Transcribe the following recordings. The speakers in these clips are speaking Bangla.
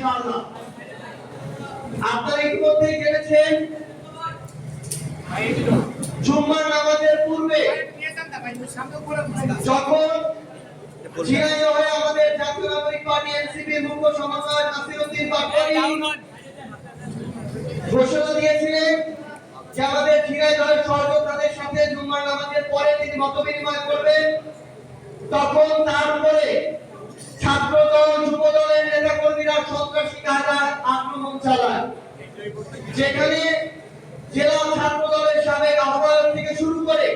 ইনশাআল্লাহ। আপনারা ইতিমধ্যেই জেনেছেন জুম্মার নামাজের পূর্বে যখন ঝিনাইদহে আমাদের জাতীয় নাগরিক পার্টি এনসিপির মুখ্য সমন্বয়ক নাসিরউদ্দিন পাটোয়ারি ঘোষণা দিয়েছিলেন যে আমাদের ঝিনাইদহের সহযোদ্ধাদের সাথে জুম্মার নামাজের পরে তিনি মতবিনিময় করবেন, তখন তার উপরে ছাত্রদল যুবদলের নেতাকর্মীরা সন্ত্রাসী কায়দায় আক্রমণ চালায়, যেখানে জেলা ছাত্রদলের সাবেক আহ্বায়ক থেকে শুরু করে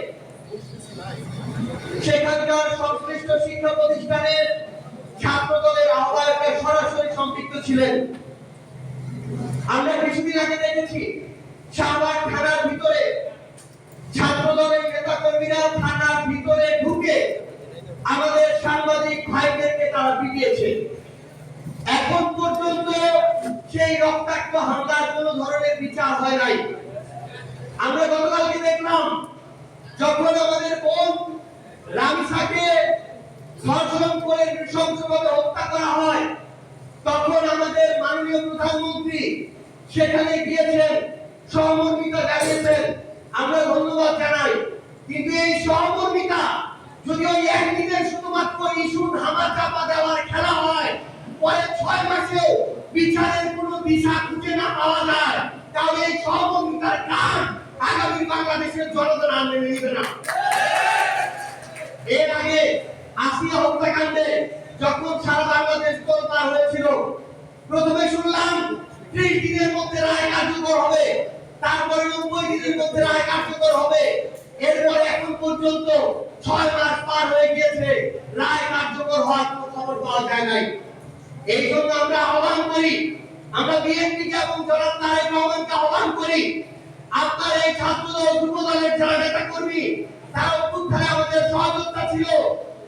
সেখানকার সংশ্লিষ্ট শিক্ষা প্রতিষ্ঠানের ছাত্রদলের আহ্বায়কের সরাসরি সম্পৃক্ত ছিলেন। আমরা কিছুদিন আগে দেখেছি শাহবাগ থানার ভিতরে ছাত্রদলের নেতাকর্মীরা থানার ভিতরে ঢুকে আমাদের সাংবাদিক ভাইদেরকে তারা পিটিয়েছে। এখন পর্যন্ত সেই রক্তাক্ত হামলার কোনো ধরনের বিচার হয় নাই। আমরা গতকালকে দেখলাম যখন আমাদের বোন রামিসাকে ধর্ষণ করে নৃশংসভাবে হত্যা করা হয়, তখন আমাদের মাননীয় প্রধানমন্ত্রী সেখানে গিয়েছেন, সহমর্মিতা জানিয়েছেন, আমরা ধন্যবাদ জানাই। কিন্তু এই সহমর্মিতা যদি ওই একদিনের শুধুমাত্র ইস্যু ধামা চাপা দেওয়ার খেলা হয়, পরে 6 মাসেও বিচারের কোনো দিশা খুঁজে না পাওয়া যায়, তাহলে এই সহমর্মিতার কাজ আগামী বাংলাদেশের জনগণ আর মেনে নিবে না। এর আগে আসিয়া হত্যাকাণ্ডে যখন সারা বাংলাদেশ তোলপাড় হয়েছিল, প্রথমে শুনলাম 30 দিনের মধ্যে রায় কার্যকর হবে, তারপরে 90 দিনের মধ্যে রায় কার্যকর হবে, এরপরে এখন পর্যন্ত 6 মাস পার হয়ে গিয়েছে, রায় কার্যকর হওয়ার কোনো খবর পাওয়া যায় নাই। এই জন্য আমরা আহ্বান করি, আমরা বিএনপিকে এবং জনাব তারেক রহমানকে আহ্বান করি, আপনার এই ছাত্রদল যুবদলের যারা নেতা কর্মী তারা অভ্যুত্থানে আমাদের সহযোদ্ধা ছিল,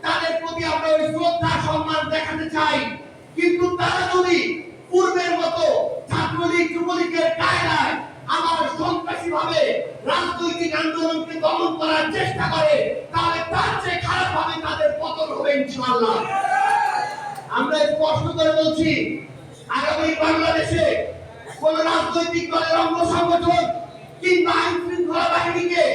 তাদের প্রতি আমরা ওই শ্রদ্ধা সম্মান দেখাতে চাই। কিন্তু তারা যদি পূর্বের মতো ছাত্রলীগ যুবলীগের কায়দায় আমার সন্ত্রাসী ভাবে রাজনৈতিক আন্দোলনকে দমন করার চেষ্টা করে, তাহলে তার চেয়ে খারাপ ভাবে তাদের পতন হবে ইনশাআল্লাহ। আমরা স্পষ্ট করে বলছি, আগামী বাংলাদেশে কোন রাজনৈতিক দলের অঙ্গ সংগঠন কিংবা আইন শৃঙ্খলা বাহিনীকে